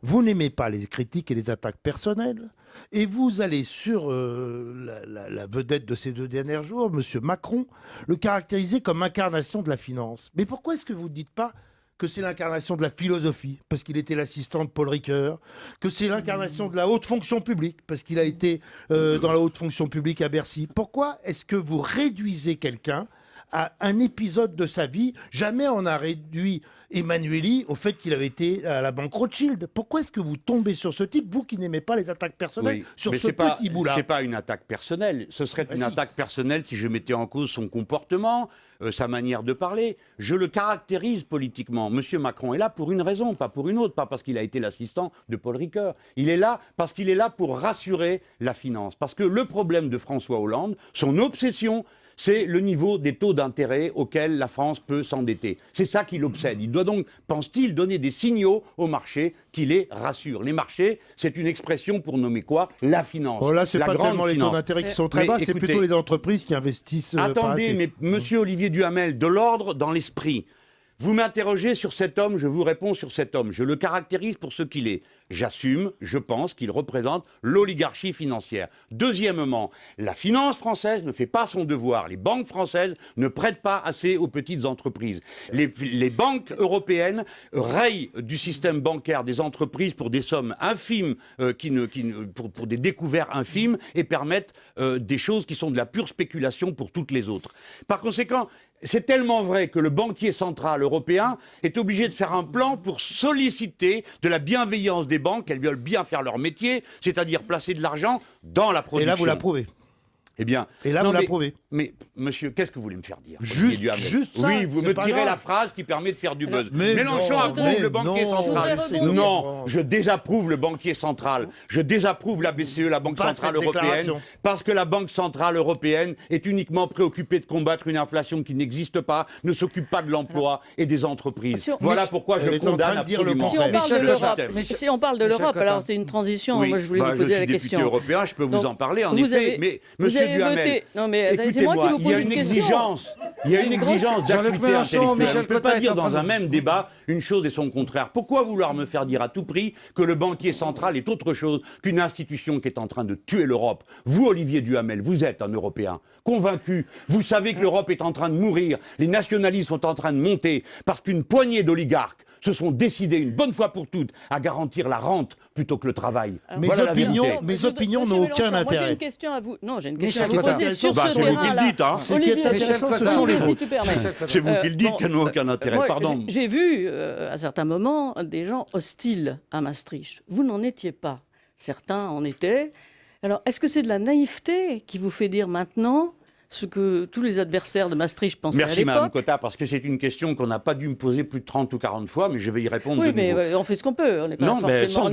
Vous n'aimez pas les critiques et les attaques personnelles, et vous allez sur la vedette de ces 2 derniers jours, M. Macron, le caractériser comme incarnation de la finance. Mais pourquoi est-ce que vous ne dites pas que c'est l'incarnation de la philosophie, parce qu'il était l'assistant de Paul Ricoeur, que c'est l'incarnation de la haute fonction publique, parce qu'il a été dans la haute fonction publique à Bercy. Pourquoi est-ce que vous réduisez quelqu'un à un épisode de sa vie? Jamais on a réduit Emmanueli au fait qu'il avait été à la banque Rothschild. Pourquoi est-ce que vous tombez sur ce type, vous qui n'aimez pas les attaques personnelles, Oui, sur mais ce petit bout-là? C'est pas une attaque personnelle. Ce serait une attaque personnelle si je mettais en cause son comportement, sa manière de parler. Je le caractérise politiquement. Monsieur Macron est là pour une raison, pas pour une autre. Pas parce qu'il a été l'assistant de Paul Ricoeur. Il est là parce qu'il est là pour rassurer la finance. Parce que le problème de François Hollande, son obsession, c'est le niveau des taux d'intérêt auxquels la France peut s'endetter. C'est ça qui l'obsède. Il doit donc, pense-t-il, donner des signaux aux marchés qui les rassurent. Les marchés, c'est une expression pour nommer quoi? La finance. Oh là, c'est la pas grande tellement les taux d'intérêt qui sont très bas, c'est plutôt les entreprises qui investissent pas Attendez, assez. mais monsieur Olivier Duhamel, de l'ordre dans l'esprit. Vous m'interrogez sur cet homme, je vous réponds sur cet homme. Je le caractérise pour ce qu'il est. J'assume, je pense qu'il représente l'oligarchie financière. Deuxièmement, la finance française ne fait pas son devoir. Les banques françaises ne prêtent pas assez aux petites entreprises. Les banques européennes rayent du système bancaire des entreprises pour des sommes infimes, pour des découvertes infimes, et permettent des choses qui sont de la pure spéculation pour toutes les autres. Par conséquent, c'est tellement vrai que le banquier central européen est obligé de faire un plan pour solliciter de la bienveillance des banques. Elles veulent bien faire leur métier, c'est-à-dire placer de l'argent dans la production. Et là, vous l'approuvez. Eh bien, et là, vous l'approuvez. Mais monsieur, qu'est-ce que vous voulez me faire dire? Juste ça. Oui, vous me tirez la phrase qui permet de faire du buzz. Mélenchon approuve le banquier central. Non, je désapprouve le banquier central. Je désapprouve la BCE, la Banque centrale européenne, parce que la Banque centrale européenne est uniquement préoccupée de combattre une inflation qui n'existe pas, ne s'occupe pas de l'emploi et des entreprises. Voilà pourquoi je condamne absolument le système. Si on parle de l'Europe, alors c'est une transition. Moi, je voulais vous poser la question. Je suis député européen, je peux vous en parler, en effet. Mais monsieur Duhamel, non mais c'est moi qui vous pose une question. Il y a une exigence d'acuité intellectuelle. On ne peut pas dire dans un même débat une chose et son contraire. Pourquoi vouloir me faire dire à tout prix que le banquier central est autre chose qu'une institution qui est en train de tuer l'Europe? Vous, Olivier Duhamel, vous êtes un Européen convaincu. Vous savez que l'Europe est en train de mourir. Les nationalistes sont en train de monter parce qu'une poignée d'oligarques se sont décidés une bonne fois pour toutes à garantir la rente plutôt que le travail. Mes opinions n'ont aucun intérêt. Moi j'ai une question à vous. Non, j'ai une question à vous poser sur ce terrain-là. C'est vous qui le dites, hein. Ce qui est intéressant, ce sont les vôtres. C'est vous qui le dites qu'elles n'ont aucun intérêt. Pardon. J'ai vu à certains moments des gens hostiles à Maastricht. Vous n'en étiez pas. Certains en étaient. Alors, est-ce que c'est de la naïveté qui vous fait dire maintenant ce que tous les adversaires de Maastricht pensaient à l'époque? Merci Mme Cotta, parce que c'est une question qu'on n'a pas dû me poser plus de 30 ou 40 fois, mais je vais y répondre de nouveau. Oui, mais on fait ce qu'on peut. On n'est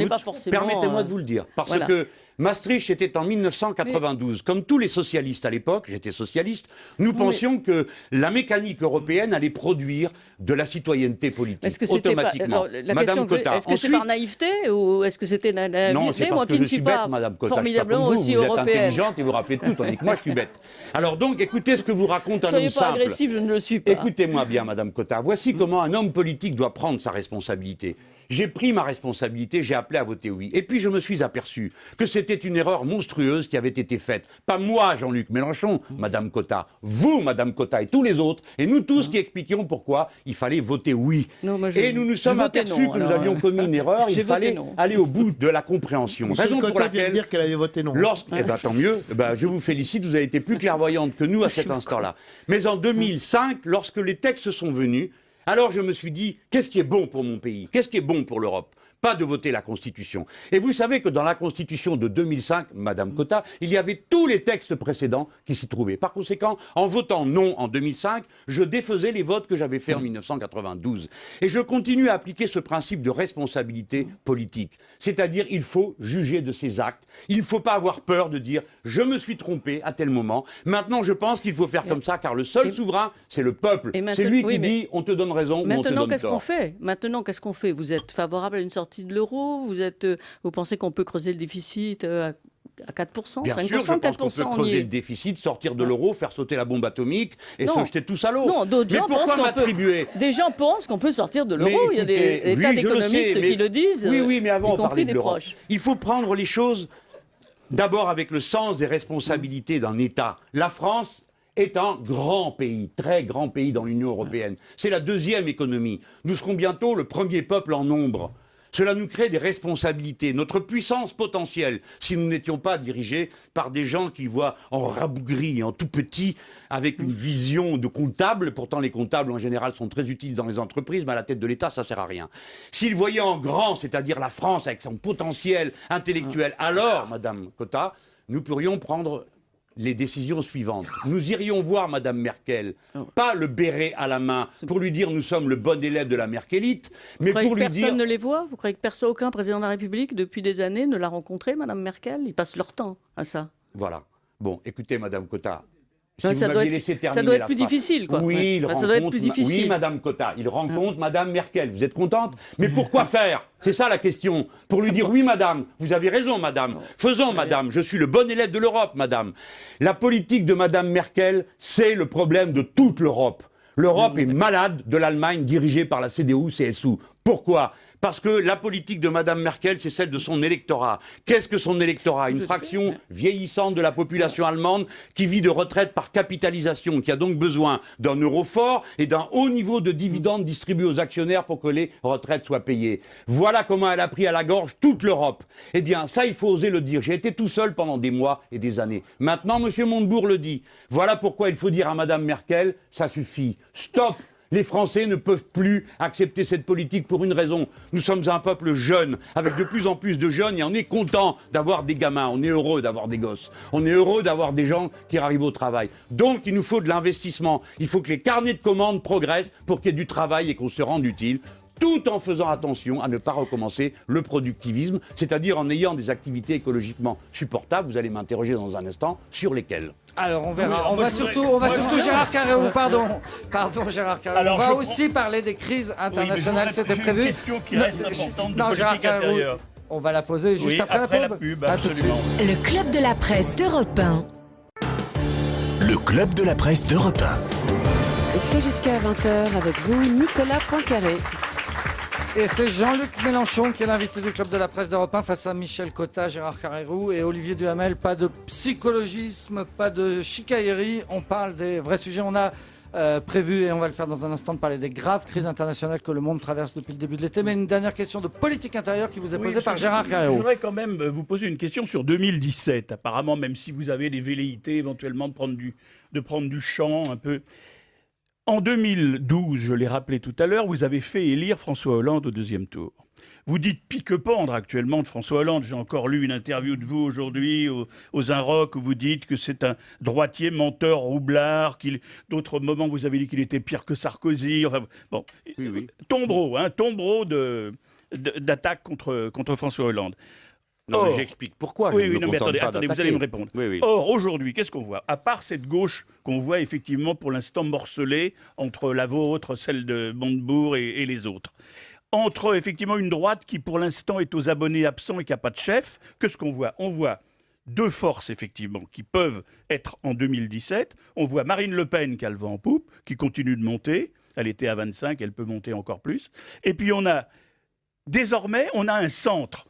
pas forcément... Permettez-moi de vous le dire, parce que Maastricht était en 1992. Comme tous les socialistes à l'époque, j'étais socialiste, nous pensions que la mécanique européenne allait produire de la citoyenneté politique, automatiquement. Madame Cotta. Est-ce que c'est par naïveté ou est-ce que c'était la naïveté? Non, c'est parce que je suis bête, Madame Cotta. Formidablement vous, aussi vous européenne. Vous êtes intelligente et vous rappelez tout, tandis que moi je suis bête. Alors donc, écoutez ce que vous raconte un homme simple. Soyez pas agressif, je ne le suis pas. Écoutez-moi bien, Madame Cotta. Voici comment un homme politique doit prendre sa responsabilité. J'ai pris ma responsabilité, j'ai appelé à voter oui. Et puis je me suis aperçu que c'était une erreur monstrueuse qui avait été faite. Pas moi, Jean-Luc Mélenchon, Madame Cotta. Vous, Madame Cotta, et tous les autres, et nous tous qui expliquions pourquoi il fallait voter oui. Non, et nous nous sommes aperçus que nous avions commis une erreur. Il fallait aller au bout de la compréhension. Raison pour laquelle vient de dire qu'elle avait voté non. Eh bien, tant mieux. Je vous félicite, vous avez été plus clairvoyante que nous à cet instant-là. Mais en 2005, lorsque les textes sont venus, alors je me suis dit, qu'est-ce qui est bon pour mon pays? Qu'est-ce qui est bon pour l'Europe? Pas de voter la Constitution. Et vous savez que dans la Constitution de 2005, Madame Cotta, il y avait tous les textes précédents qui s'y trouvaient. Par conséquent, en votant non en 2005, je défaisais les votes que j'avais faits en 1992. Et je continue à appliquer ce principe de responsabilité politique. C'est-à-dire, il faut juger de ses actes. Il ne faut pas avoir peur de dire, je me suis trompé à tel moment. Maintenant, je pense qu'il faut faire comme ça, car le seul souverain, c'est le peuple. C'est lui qui dit, on te donne raison ou on te donne tort. Maintenant, qu'est-ce qu'on fait? Vous êtes favorable à une sortie de l'euro? Vous pensez qu'on peut creuser le déficit à 4%, Bien 5%, sûr, je pense 4%. qu'on peut on y creuser est. le déficit, sortir de l'euro, faire sauter la bombe atomique et Non. se jeter tous à l'eau. Non, d'autres Mais gens pensent pourquoi qu'on peut. m'attribuer Des gens pensent qu'on peut sortir de l'euro. Mais Il y a des écoutez, tas oui, je le sais, d'économistes mais- qui le disent. Oui, mais avant, y on parlait compris de des l'Europe. proches. Il faut prendre les choses d'abord avec le sens des responsabilités d'un État. La France est un grand pays, très grand pays dans l'Union européenne. C'est la deuxième économie. Nous serons bientôt le premier peuple en nombre. Cela nous crée des responsabilités, notre puissance potentielle, si nous n'étions pas dirigés par des gens qui voient en rabougri, en tout petit, avec une vision de comptable. Pourtant, les comptables, en général, sont très utiles dans les entreprises, mais à la tête de l'État, ça ne sert à rien. S'ils voyaient en grand, c'est-à-dire la France avec son potentiel intellectuel, alors, Madame Cotta, nous pourrions prendre les décisions suivantes. Nous irions voir Madame Merkel, pas le béret à la main, pour lui dire nous sommes le bon élève de la Merkelite, mais Vous croyez pour que lui personne dire... ne les voit? Vous croyez que personne, aucun président de la République, depuis des années, ne l'a rencontré, Madame Merkel? Ils passent leur temps à ça. Voilà. Bon, écoutez, Madame Cotta, si Non, vous ça doit m'aviez être- laissé ça terminer doit être la plus phrase. difficile, quoi. Oui, Ouais. il Enfin, ça rencontre... doit être plus difficile. Oui, Madame Cotta, il rencontre Madame Merkel. Vous êtes contente? Mais pourquoi faire? C'est ça la question. Pour lui dire, oui, Madame, vous avez raison, Madame. Faisons, Madame, je suis le bon élève de l'Europe, Madame. La politique de Madame Merkel, c'est le problème de toute l'Europe. L'Europe est malade de l'Allemagne dirigée par la CDU-CSU. Pourquoi? Parce que la politique de Mme Merkel, c'est celle de son électorat. Qu'est-ce que son électorat? Une fraction vieillissante de la population allemande qui vit de retraite par capitalisation, qui a donc besoin d'un euro fort et d'un haut niveau de dividendes distribués aux actionnaires pour que les retraites soient payées. Voilà comment elle a pris à la gorge toute l'Europe. Eh bien, ça, il faut oser le dire. J'ai été tout seul pendant des mois et des années. Maintenant, M. Montebourg le dit. Voilà pourquoi il faut dire à Mme Merkel, ça suffit. Stop! Les Français ne peuvent plus accepter cette politique pour une raison. Nous sommes un peuple jeune, avec de plus en plus de jeunes, et on est content d'avoir des gamins, on est heureux d'avoir des gosses, on est heureux d'avoir des gens qui arrivent au travail. Donc il nous faut de l'investissement, il faut que les carnets de commandes progressent pour qu'il y ait du travail et qu'on se rende utile, tout en faisant attention à ne pas recommencer le productivisme, c'est-à-dire en ayant des activités écologiquement supportables. Vous allez m'interroger dans un instant sur lesquelles. Alors on verra. Oui, On va surtout Gérard Carreau, pardon Gérard Carreau. Alors, On va je aussi parler des crises internationales. Oui, mais C'était j'ai prévu. une question qui reste importante de Non, Gérard politique Carreau, intérieure. on va la poser juste Oui, après la pub, À tout de suite. absolument. Le club de la presse d'Europe 1. Le club de la presse d'Europe 1. C'est jusqu'à 20h avec vous, Nicolas Poincaré. Et c'est Jean-Luc Mélenchon qui est l'invité du club de la presse d'Europe 1 face à Michel Cotta, Gérard Carrérou et Olivier Duhamel. Pas de psychologisme, pas de chicaillerie. On parle des vrais sujets. On a prévu, et on va le faire dans un instant, de parler des graves crises internationales que le monde traverse depuis le début de l'été. Mais une dernière question de politique intérieure qui vous est posée par Gérard Je Carrérou. voudrais quand même vous poser une question sur 2017. Apparemment, même si vous avez des velléités éventuellement de prendre du champ un peu. En 2012, je l'ai rappelé tout à l'heure, vous avez fait élire François Hollande au deuxième tour. Vous dites pique-pendre actuellement de François Hollande. J'ai encore lu une interview de vous aujourd'hui aux Inrocks où vous dites que c'est un droitier menteur roublard. D'autres moments, vous avez dit qu'il était pire que Sarkozy. Enfin, bon, Oui. tombereau d'attaque contre François Hollande. Non, Or- mais j'explique pourquoi je Oui, ne me non, mais contente pas attendez, vous d'attaquer. allez me répondre. Oui. Or, aujourd'hui, qu'est-ce qu'on voit? À part cette gauche qu'on voit effectivement pour l'instant morcelée entre la vôtre, celle de Montebourg et les autres. Entre effectivement une droite qui pour l'instant est aux abonnés absents et qui n'a pas de chef, qu'est-ce qu'on voit? On voit deux forces effectivement qui peuvent être en 2017. On voit Marine Le Pen qui a le vent en poupe, qui continue de monter. Elle était à 25, elle peut monter encore plus. Et puis désormais, on a un centre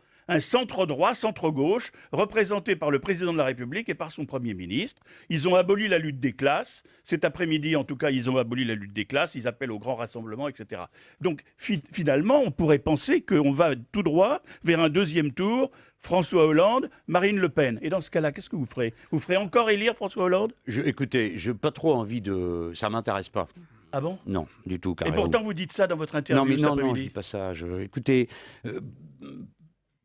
droit, centre gauche, représenté par le président de la République et par son Premier ministre. Ils ont aboli la lutte des classes. Cet après-midi, en tout cas, ils ont aboli la lutte des classes. Ils appellent au grand rassemblement, etc. Donc, finalement, on pourrait penser qu'on va tout droit vers un deuxième tour. François Hollande, Marine Le Pen. Et dans ce cas-là, qu'est-ce que vous ferez? Vous ferez encore élire François Hollande? Écoutez, je n'ai pas trop envie de... Ça ne m'intéresse pas. Ah bon? Non, du tout, Et Carrérou. pourtant, vous dites ça dans votre interview. Non, mais cet non, je après-midi. dis pas ça. Écoutez,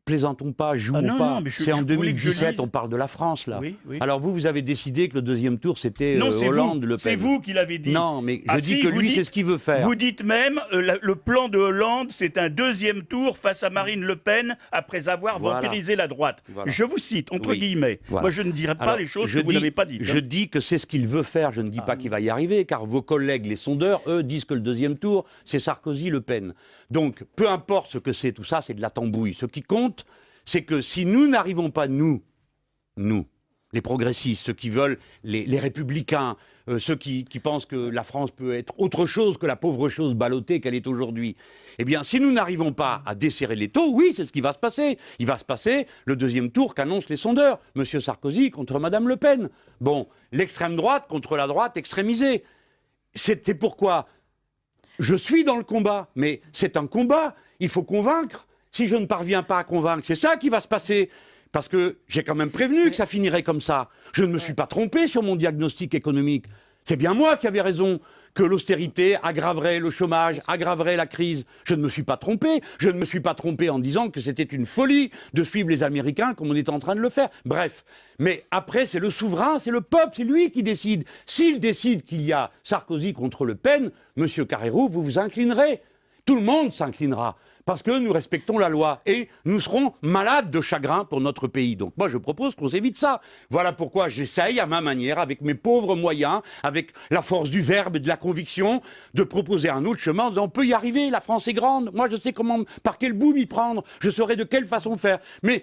plaisantons pas, jouons non, pas. non, mais C'est en je voulais que je 2017, lise. on parle de la France, là. Oui. Alors vous avez décidé que le deuxième tour, c'était Non, c'est Hollande, vous. Le Pen. C'est vous qui l'avez dit. Non, mais je dis si, que vous lui, dites- c'est ce qu'il veut faire. Vous dites même, le plan de Hollande, c'est un deuxième tour face à Marine Le Pen après avoir Voilà. vampirisé la droite. Voilà. Je vous cite, entre Oui. guillemets. Voilà. Moi, je ne dirai pas Alors, les choses je que vous dis- n'avez pas dites. Je dis que c'est ce qu'il veut faire. Je ne dis pas qu'il va y arriver, car vos collègues, les sondeurs, eux, disent que le deuxième tour, c'est Sarkozy-Le Pen. Donc, peu importe ce que c'est, tout ça, c'est de la tambouille. Ce qui compte, c'est que si nous n'arrivons pas, nous, nous, les progressistes, ceux qui veulent, les républicains, ceux qui pensent que la France peut être autre chose que la pauvre chose ballottée qu'elle est aujourd'hui. Eh bien, si nous n'arrivons pas à desserrer les taux, oui, c'est ce qui va se passer. Il va se passer le deuxième tour qu'annoncent les sondeurs. Monsieur Sarkozy contre Madame Le Pen. Bon, l'extrême droite contre la droite extrémisée. C'est pourquoi je suis dans le combat. Mais c'est un combat. Il faut convaincre. Si je ne parviens pas à convaincre, c'est ça qui va se passer. Parce que j'ai quand même prévenu que ça finirait comme ça. Je ne me suis pas trompé sur mon diagnostic économique. C'est bien moi qui avais raison, que l'austérité aggraverait le chômage, aggraverait la crise. Je ne me suis pas trompé. Je ne me suis pas trompé en disant que c'était une folie de suivre les Américains comme on est en train de le faire. Bref. Mais après, c'est le souverain, c'est le peuple, c'est lui qui décide. S'il décide qu'il y a Sarkozy contre Le Pen, monsieur Carrérou, vous vous inclinerez. Tout le monde s'inclinera. Parce que nous respectons la loi et nous serons malades de chagrin pour notre pays. Donc moi je propose qu'on s'évite ça. Voilà pourquoi j'essaye à ma manière, avec mes pauvres moyens, avec la force du verbe et de la conviction, de proposer un autre chemin en disant on peut y arriver, la France est grande, moi je sais comment, par quel bout m'y prendre, je saurai de quelle façon faire. Mais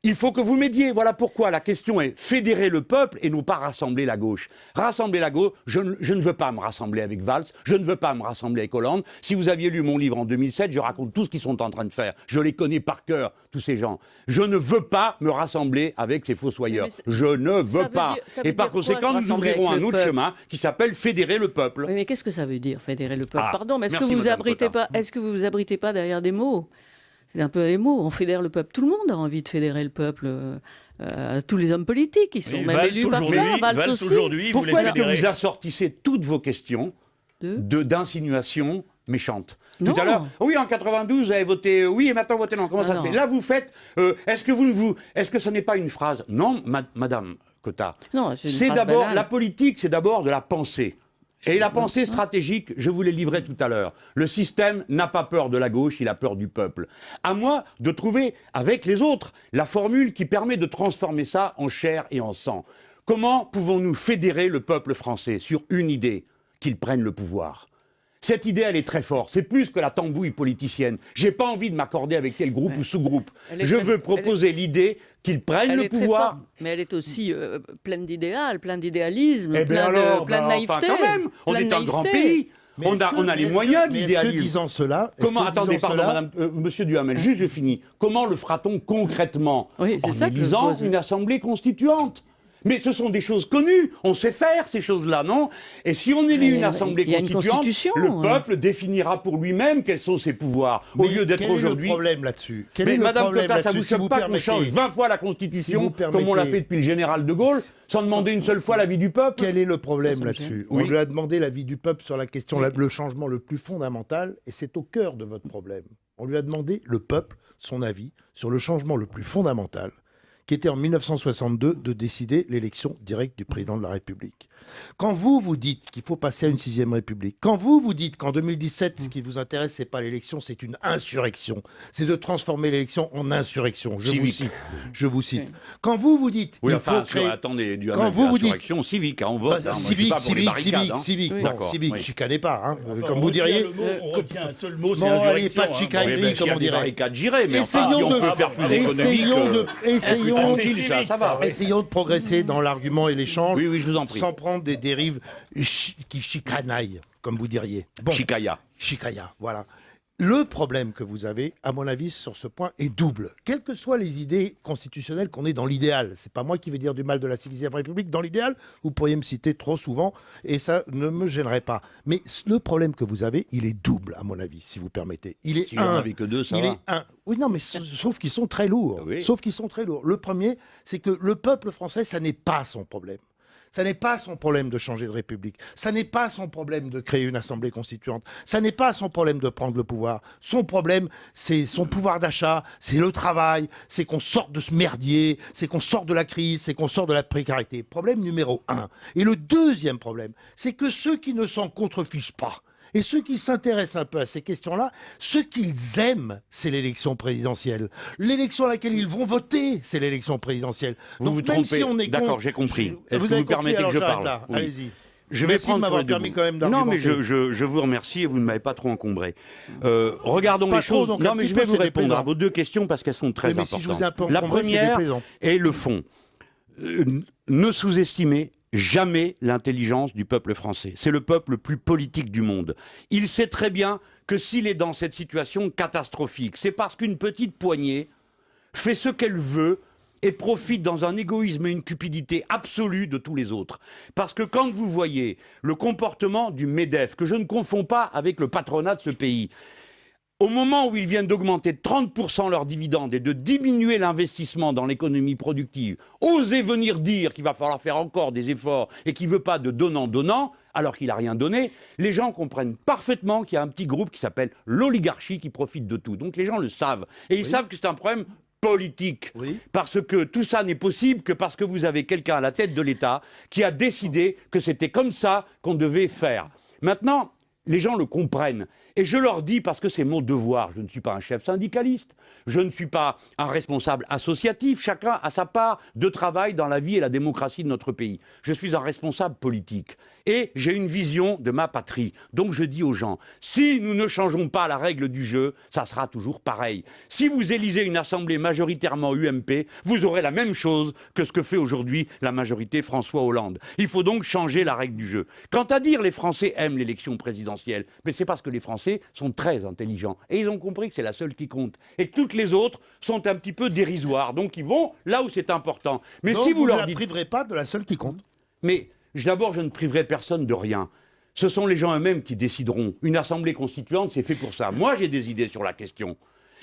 il faut que vous m'aidiez. Voilà pourquoi la question est fédérer le peuple et non pas rassembler la gauche. Rassembler la gauche, je ne veux pas me rassembler avec Valls, je ne veux pas me rassembler avec Hollande. Si vous aviez lu mon livre en 2007, je raconte tout ce qu'ils sont en train de faire. Je les connais par cœur, tous ces gens. Je ne veux pas me rassembler avec ces fossoyeurs. Je ne veux pas. Et par conséquent, nous ouvrirons un autre chemin qui s'appelle fédérer le peuple. Oui, mais qu'est-ce que ça veut dire, fédérer le peuple? Pardon, mais est-ce que vous vous abritez pas derrière des mots? C'est un peu les mots, on fédère le peuple. Tout le monde a envie de fédérer le peuple. Tous les hommes politiques, ils sont même élus par ça. Valls aussi. Pourquoi est-ce que vous assortissez toutes vos questions d'insinuations méchantes? Tout à l'heure, oui, en 92, vous avez voté oui et maintenant votez non. Comment ça se fait? Là, vous faites. Est-ce que ce n'est pas une phrase? Non, Madame Cotta. C'est d'abord la politique, c'est d'abord de la pensée. Et la pensée stratégique, je vous l'ai livrée tout à l'heure. Le système n'a pas peur de la gauche, il a peur du peuple. À moi de trouver, avec les autres, la formule qui permet de transformer ça en chair et en sang. Comment pouvons-nous fédérer le peuple français sur une idée? Qu'il prenne le pouvoir. Cette idée, elle est très forte. C'est plus que la tambouille politicienne. J'ai pas envie de m'accorder avec tel groupe ou sous-groupe. Je veux proposer l'idée qu'ils prennent le pouvoir. Mais elle est aussi pleine d'idéal, pleine d'idéalisme, pleine de naïveté. Enfin, quand même, on est un grand pays. On a les moyens de l'idéalisme. Disant cela, comment, attendez, pardon, monsieur Duhamel, juste je finis. Comment le fera-t-on concrètement? En élisant une assemblée constituante. Mais ce sont des choses connues, on sait faire ces choses-là, non? Et si on élit une assemblée constituante, le peuple définira pour lui-même quels sont ses pouvoirs, au lieu d'être aujourd'hui... Quel est le problème là-dessus? Mais Madame Cotta, ça vous choque pas qu'on change 20 fois la Constitution, comme on l'a fait depuis le général de Gaulle, sans demander une seule fois l'avis du peuple? Quel est le problème là-dessus? On lui a demandé l'avis du peuple sur la question, le changement le plus fondamental, et c'est au cœur de votre problème. On lui a demandé, le peuple, son avis sur le changement le plus fondamental, qui était en 1962 de décider l'élection directe du président de la République. Quand vous dites qu'il faut passer à une 6e République, quand vous dites qu'en 2017, ce qui vous intéresse, c'est pas l'élection, c'est une insurrection, c'est de transformer l'élection en insurrection. Je vous cite. Oui. Quand vous dites qu'il faut créer... Attendez, quand vous dites... civique, on vote. Civique, je chicanez pas. Hein, comme vous diriez... On retient un seul mot, c'est insurrection. Bon, allez, pas de chicanerie, comme on dirait. Essayons de progresser dans l'argument et l'échange, sans prendre des dérives qui chicanaillent, comme vous diriez. Bon, Chicaya, voilà. Le problème que vous avez, à mon avis, sur ce point, est double. Quelles que soient les idées constitutionnelles qu'on ait dans l'idéal, c'est pas moi qui vais dire du mal de la 6e République, dans l'idéal, vous pourriez me citer trop souvent, et ça ne me gênerait pas. Mais le problème que vous avez, il est double, à mon avis, si vous permettez. Il est si on n'avait que deux, ça va. Oui, non, mais sauf qu'ils sont très lourds. Oui. Sauf qu'ils sont très lourds. Le premier, c'est que le peuple français, ça n'est pas son problème. Ça n'est pas son problème de changer de république. Ça n'est pas son problème de créer une assemblée constituante. Ça n'est pas son problème de prendre le pouvoir. Son problème, c'est son pouvoir d'achat, c'est le travail, c'est qu'on sorte de ce merdier, c'est qu'on sorte de la crise, c'est qu'on sorte de la précarité. Problème numéro 1. Et le deuxième problème, c'est que ceux qui ne s'en contrefichent pas, et ceux qui s'intéressent un peu à ces questions-là, ce qu'ils aiment, c'est l'élection présidentielle. L'élection à laquelle ils vont voter, c'est l'élection présidentielle. Vous vous trompez. Si d'accord, j'ai compris. Est-ce que vous permettez que je parle? Oui. Allez-y. Je vais prendre m'avoir permis quand même d'argumenter. Non, mais je vous remercie et vous ne m'avez pas trop encombré. Regardons les choses. Non, mais je vais vous répondre à vos deux questions parce qu'elles sont très importantes. Si je vous ai un peu la première est le fond. ne sous-estimez jamais l'intelligence du peuple français. C'est le peuple le plus politique du monde. Il sait très bien que s'il est dans cette situation catastrophique, c'est parce qu'une petite poignée fait ce qu'elle veut et profite dans un égoïsme et une cupidité absolue de tous les autres. Parce que quand vous voyez le comportement du MEDEF, que je ne confonds pas avec le patronat de ce pays, au moment où ils viennent d'augmenter de 30% leurs dividendes et de diminuer l'investissement dans l'économie productive, osez venir dire qu'il va falloir faire encore des efforts et qu'il ne veut pas de donnant-donnant, alors qu'il n'a rien donné, les gens comprennent parfaitement qu'il y a un petit groupe qui s'appelle l'oligarchie qui profite de tout. Donc les gens le savent. Et ils savent que c'est un problème politique. Parce que tout ça n'est possible que parce que vous avez quelqu'un à la tête de l'État qui a décidé que c'était comme ça qu'on devait faire. Maintenant, les gens le comprennent. Et je leur dis, parce que c'est mon devoir, je ne suis pas un chef syndicaliste, je ne suis pas un responsable associatif, chacun a sa part de travail dans la vie et la démocratie de notre pays. Je suis un responsable politique. Et j'ai une vision de ma patrie. Donc je dis aux gens, si nous ne changeons pas la règle du jeu, ça sera toujours pareil. Si vous élisez une assemblée majoritairement UMP, vous aurez la même chose que ce que fait aujourd'hui la majorité François Hollande. Il faut donc changer la règle du jeu. Quant à dire les Français aiment l'élection présidentielle, mais c'est parce que les Français sont très intelligents. Et ils ont compris que c'est la seule qui compte. Et que toutes les autres sont un petit peu dérisoires. Donc ils vont là où c'est important. Mais donc si vous leur ne la dites... priverez pas de la seule qui compte. Mais d'abord, je ne priverai personne de rien. Ce sont les gens eux-mêmes qui décideront. Une assemblée constituante, c'est fait pour ça. Moi, j'ai des idées sur la question.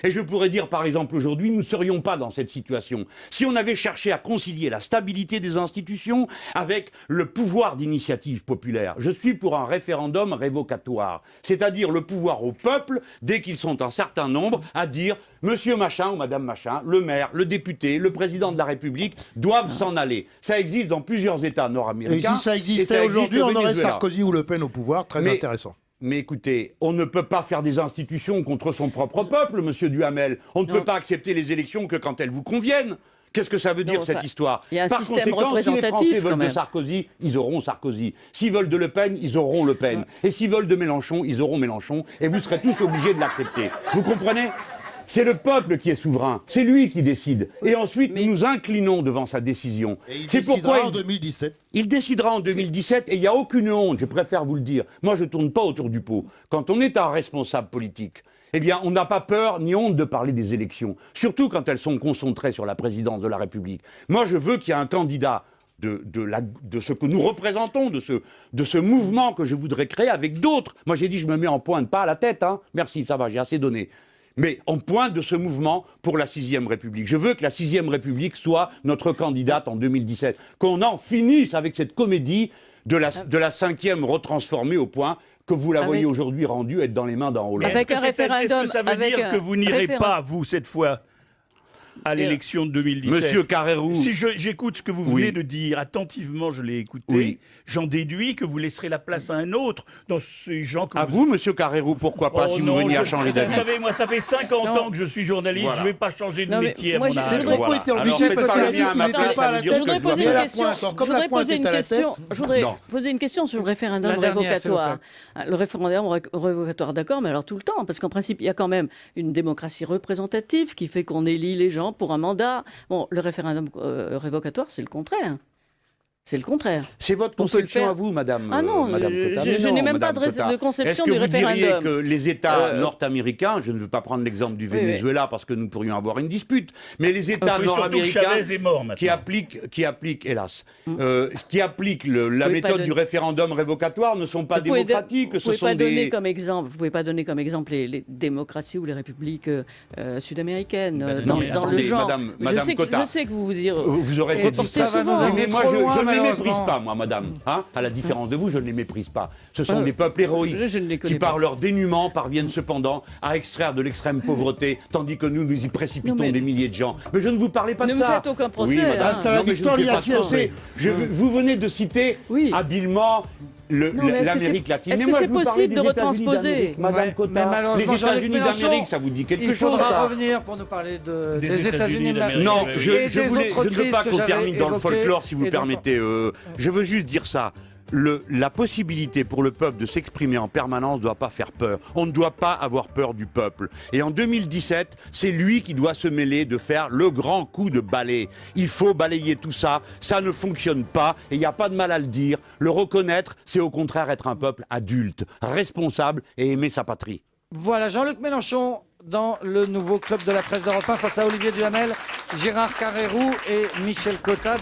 Et je pourrais dire, par exemple, aujourd'hui, nous ne serions pas dans cette situation si on avait cherché à concilier la stabilité des institutions avec le pouvoir d'initiative populaire. Je suis pour un référendum révocatoire, c'est-à-dire le pouvoir au peuple, dès qu'ils sont un certain nombre, à dire « Monsieur machin ou Madame machin, le maire, le député, le président de la République doivent s'en aller ». Ça existe dans plusieurs États nord-américains. Et si ça existait aujourd'hui, on aurait Sarkozy ou Le Pen au pouvoir, très intéressant. Mais écoutez, on ne peut pas faire des institutions contre son propre peuple, monsieur Duhamel. On ne peut pas accepter les élections que quand elles vous conviennent. Qu'est-ce que ça veut dire, cette histoire? Il y a un système conséquent, si les Français veulent de Sarkozy, ils auront Sarkozy. S'ils veulent de Le Pen, ils auront Le Pen. Et s'ils veulent de Mélenchon, ils auront Mélenchon. Et vous serez tous obligés de l'accepter. Vous comprenez? C'est le peuple qui est souverain, c'est lui qui décide. Et ensuite, nous nous inclinons devant sa décision. C'est pourquoi en 2017. Il décidera en 2017 et il n'y a aucune honte, je préfère vous le dire. Moi, je ne tourne pas autour du pot. Quand on est un responsable politique, eh bien, on n'a pas peur ni honte de parler des élections, surtout quand elles sont concentrées sur la présidence de la République. Moi, je veux qu'il y ait un candidat de ce que nous représentons, de ce mouvement que je voudrais créer avec d'autres. Moi, j'ai dit, je me mets en pointe, pas à la tête, hein. Merci, ça va, j'ai assez donné. Mais en pointe de ce mouvement pour la 6e République. Je veux que la 6e République soit notre candidate en 2017. Qu'on en finisse avec cette comédie de la 5e retransformée au point que vous la voyez aujourd'hui rendue être dans les mains d'un Hollande. Avec un référendum. Est-ce que ça veut dire que vous n'irez pas, vous, cette fois, à l'élection de 2017. Monsieur Carrérou. Si j'écoute ce que vous venez de dire, attentivement, je l'ai écouté, j'en déduis que vous laisserez la place à un autre dans ces gens que vous, monsieur Carrérou, pourquoi pas, si vous veniez à changer d'avis. Vous savez, moi, ça fait 50 ans que je suis journaliste, je ne vais pas changer de métier à mon âge. C'est le propos était ambitieux parce qu'il a dit qu'il n'était pas à la tête. Je voudrais poser une question. Je voudrais poser une question sur le référendum révocatoire. Le référendum révocatoire, d'accord, mais alors tout le temps, parce qu'en principe, il y a quand même une démocratie représentative qui fait qu'on élit les gens pour un mandat. Bon, le référendum révocatoire, c'est le contraire. C'est le contraire. C'est votre conception à vous, madame. Ah non, je n'ai même pas de conception du référendum. Est-ce que vous diriez que les États nord-américains, je ne veux pas prendre l'exemple du Venezuela parce que nous pourrions avoir une dispute, mais les États nord-américains qui appliquent, hélas, qui appliquent la méthode du référendum révocatoire ne sont pas démocratiques. Vous ne pouvez pas donner comme exemple les démocraties ou les républiques sud-américaines dans le genre. Je sais que vous vous aurez dit ça. Mais moi, je ne les méprise pas, moi, madame. Hein, à la différence de vous, je ne les méprise pas. Ce sont des peuples héroïques qui, par leur dénuement, parviennent cependant à extraire de l'extrême pauvreté, tandis que nous y précipitons des milliers de gens. Mais je ne vous parlais pas de ça. Ne me faites aucun procès. Oui, madame. Non, mais je ne fais pas de procès. Vous venez de citer habilement l'Amérique latine. Est-ce que c'est possible de retransposer, madame Cotta? Les États-Unis d'Amérique, ça vous dit quelque chose? Il faudra revenir pour nous parler des États-Unis d'Amérique. Non, je ne veux pas qu'on termine dans le folklore, si vous permettez. Je veux juste dire ça. la possibilité pour le peuple de s'exprimer en permanence ne doit pas faire peur. On ne doit pas avoir peur du peuple. Et en 2017, c'est lui qui doit se mêler de faire le grand coup de balai. Il faut balayer tout ça. Ça ne fonctionne pas et il n'y a pas de mal à le dire. Le reconnaître, c'est au contraire être un peuple adulte, responsable et aimer sa patrie. Voilà, Jean-Luc Mélenchon dans le nouveau club de la presse d'Europe 1 face à Olivier Duhamel, Gérard Carrérou et Michel Cotta.